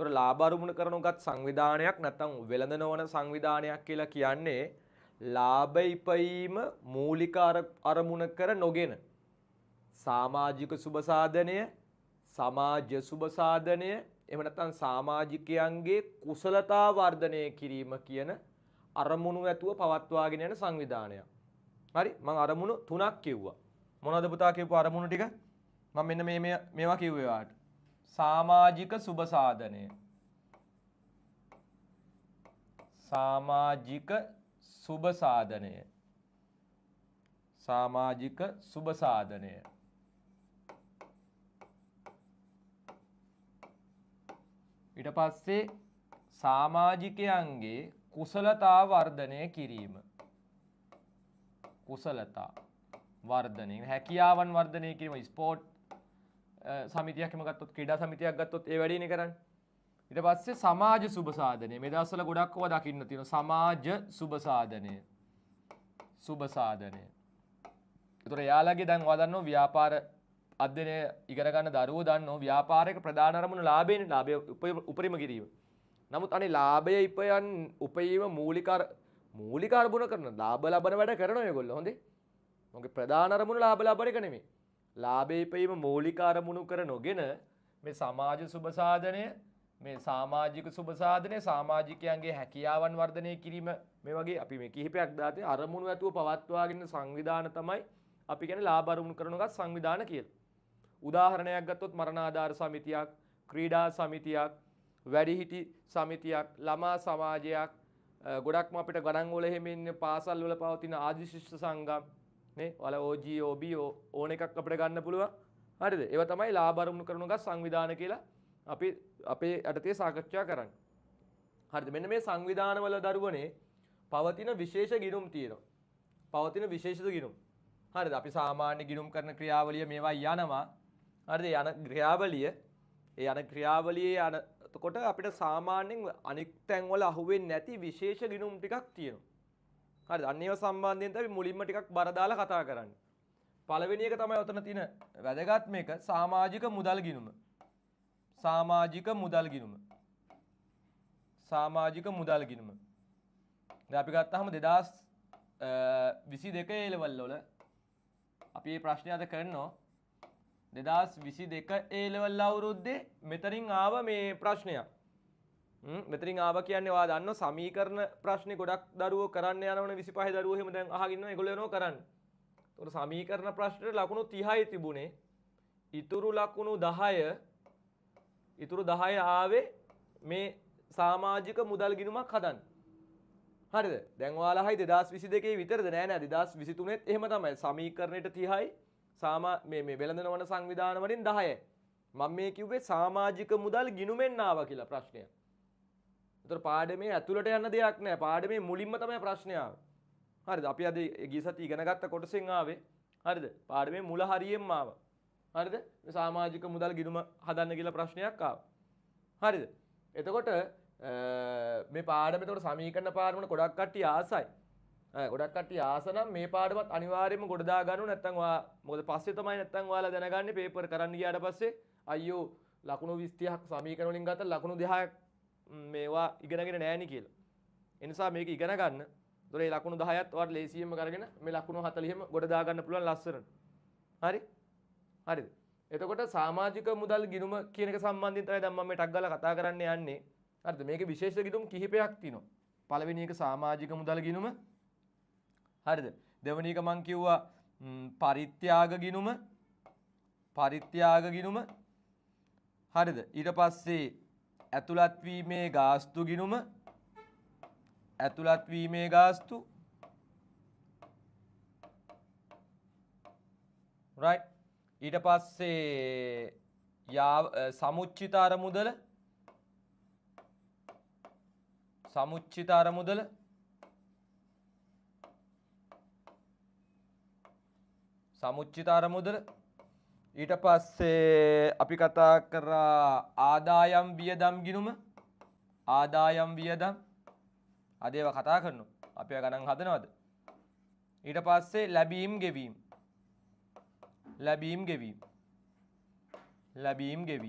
ඒතර ලාභ අරමුණු කරනගත් සංවිධානයක් නැත්නම් වෙළඳ නොවන සංවිධානයක් කියලා කියන්නේ ලාභ ඉපයීම මූලික අරමුණ කර නොගෙන සමාජික සුබ සාධනය, සමාජ සුබ සාධනය, එහෙම නැත්නම් සමාජිකයන්ගේ කුසලතා වර්ධනය කිරීම කියන අරමුණු ඇතුව පවත්වාගෙන යන සංවිධානයක්. හරි මම අරමුණු තුනක් කිව්වා. මොනවද පුතා කියපු අරමුණු ටික? මම මෙන්න මේවා කිව්වේ වාට. සමාජික සුබ සාධනය. සමාජික සුබ සාධනය. සමාජික සුබ සාධනය. ඊට පස්සේ සමාජිකයන්ගේ කුසලතා වර්ධනය කිරීම. කුසලතා වර්ධනය හැකියාවන් වර්ධනය කිරීම. ස්පෝර්ට් සමිතියක් එහෙම ගත්තොත් ක්‍රීඩා සමිතියක් ගත්තොත් ඒ වැඩේනේ කරන්නේ. ඊට පස්සේ සමාජ සුබ සාධනය. මේ දවස්වල ගොඩක් ඔය දකින්න තියෙනවා සමාජ සුබ සාධනය. සුබ සාධනය. ඒතර යාළගේ දැන් ඔයා දන්නවා ව්‍යාපාර අධ්‍යයනය ඉගෙන ගන්න දරුවෝ දන්නවා ව්‍යාපාරයක ප්‍රධාන අරමුණ ලාභයනේ. ලාභය උපරිම කිරීම. නමුත් අනේ ලාභය උපයීම මූලික අරමුණ කරන ලාභ ලබන වැඩ කරනවා ඒගොල්ලෝ. හොඳේ. මොකද ප්‍රධාන අරමුණ ලාභ ලබන එක නෙමෙයි. ලාභය ඉපයීම මූලික අරමුණු කර නොගෙන මේ සමාජ සුබ සාධනය, මේ සමාජික සුබ සාධනය, සමාජිකයන්ගේ හැකියාවන් වර්ධනය කිරීම මේ වගේ අපි මේ කිහිපයක් දාතේ අරමුණු ඇතුව පවත්වාගෙන සංවිධාන තමයි අපි කියන්නේ ලාභ අරමුණු කරනගත් සංවිධාන කියලා. උදාහරණයක් ගත්තොත් මරණාධාර සමිතියක්, ක්‍රීඩා සමිතියක්, වැඩිහිටි සමිතියක්, ළමා සමාජයක්, ගොඩක්ම අපිට ගණන් වල එහෙම ඉන්නේ පාසල් වල පවතින ආදි ශිෂ්‍ය සංගම් නේ වල OG OB ඕන එකක් අපිට ගන්න පුළුවන්. හරිද? ඒවා තමයි ලාභ අරමුණු කරනගත් සංවිධාන කියලා අපි අපේ යටතේ සාකච්ඡා කරන්නේ. හරිද? මෙන්න මේ සංවිධානවල දරුවනේ පවතින විශේෂ ගිණුම් තියෙනවා. පවතින විශේෂිත ගිණුම්. හරිද? අපි සාමාන්‍ය ගිණුම් කරන ක්‍රියාවලිය මේවා යනවා. හරිද? යන ක්‍රියාවලියේ එතකොට අපිට සාමාන්‍යයෙන් අනික් තැන්වල අහුවෙන්නේ නැති විශේෂ ගිණුම් ටිකක් තියෙනවා. හරිද? අන්න ඒවා සම්බන්ධයෙන් තමයි මුලින්ම ටිකක් බර දාලා කතා කරන්නේ. පළවෙනි එක තමයි ඔතන තියෙන වැදගත් මේක සමාජික මුදල් ගිණුම. සමාජික මුදල් ගිණුම. සමාජික මුදල් ගිණුම. දැන් අපි ගත්තාම 2022 A level වල අපි මේ ප්‍රශ්නය අද කරනවා 2022 A level අවුරුද්දේ මෙතනින් ආව මේ ප්‍රශ්නයක්. මෙතනින් ආව කියන්නේ ඔයා දන්නව සමීකරණ ප්‍රශ්නේ ගොඩක් දරුවෝ කරන්න යනවනේ 25 දරුවෝ එහෙම දැන් අහගෙන ඉන්නවා ඒගොල්ලෝ යනවා කරන්න. ඒතකොට සමීකරණ ප්‍රශ්නෙට ලකුණු 30යි තිබුණේ. ඉතුරු ලකුණු 10 ආවේ මේ සමාජික මුදල් ගිණුමක් හදන්න. හරිද? දැන් ඔයාලා හයි 2022 විතරද නෑ 2023ත් එහෙම තමයි. සමීකරණයට 30යි මේ වෙළඳ නොවන සංවිධාන වලින් 10යි. මම මේ කිව්වේ සමාජික මුදල් ගිණුමෙන් ආවා කියලා ප්‍රශ්නයක්. ඒතර පාඩමේ ඇතුළට යන දෙයක් නෑ. පාඩමේ මුලින්ම තමයි ප්‍රශ්නය ආවේ. හරිද? අපි අද ගිය සති ඉගෙන ගත්ත කොටසෙන් ආවේ. හරිද? පාඩමේ මුල හරියෙන්ම ආවා. හරිද? මේ සමාජික මුදල් ගිණුම හදන්න කියලා ප්‍රශ්නයක් ආවා. හරිද? එතකොට මේ පාඩම එතකොට සමීකරණ පාඩමන ගොඩක් කට්ටිය ආසයි. ගොඩක් කට්ටිය ආස නම් මේ පාඩමත් අනිවාර්යයෙන්ම ගොඩ දා ගන්න ඕන. නැත්නම් ඔයා මොකද පස්සේ තමයි නැත්නම් ඔයාලා දැනගන්නේ පේපර් කරන්න ගියාට පස්සේ අයියෝ ලකුණු 20 30ක් සමීකරණ වලින් ගත්ත ලකුණු 10ක් මේවා ඉගෙනගෙන නැහැ නේ කියලා. ඒ නිසා මේක ඉගෙන ගන්න. ඒතකොට මේ ලකුණු 10ත් ඔයාලට ලේසියෙන්ම කරගෙන මේ ලකුණු 40ම ගොඩ දා ගන්න පුළුවන් ලස්සනට. හරි? හරිද? එතකොට සමාජික මුදල් ගිණුම කියන එක සම්බන්ධයෙන් තමයි දැන් මම මේ ටක් ගාලා කතා කරන්න යන්නේ. හරිද? මේකේ විශේෂ ගිණුම් කිහිපයක් තියෙනවා. පළවෙනි එක සමාජික මුදල් ගිණුම. හරිද? දෙවෙනි එක මම කිව්වා පරිත්‍යාග ගිණුම. පරිත්‍යාග ගිණුම. හරිද? ඊට පස්සේ ඇතුළත් වීමේ ගාස්තු ගිණුම. ඇතුළත් වීමේ ගාස්තු. right. ඊට පස්සේ සමුච්චිත අරමුදල. සමුච්චිත අරමුදල. සමුච්චිත අරමුදල. ඊට පස්සේ අපි කතා කරා ආදායම් වියදම් ගිණුම. ආදායම් වියදම්. අද ඒවා කතා කරනවා. අපි ඒවා ගණන් හදනවද? ඊට පස්සේ ලැබීම් ගෙවීම්. ලැබීම් ගෙවීම්. ලැබීම් ගෙවීම්.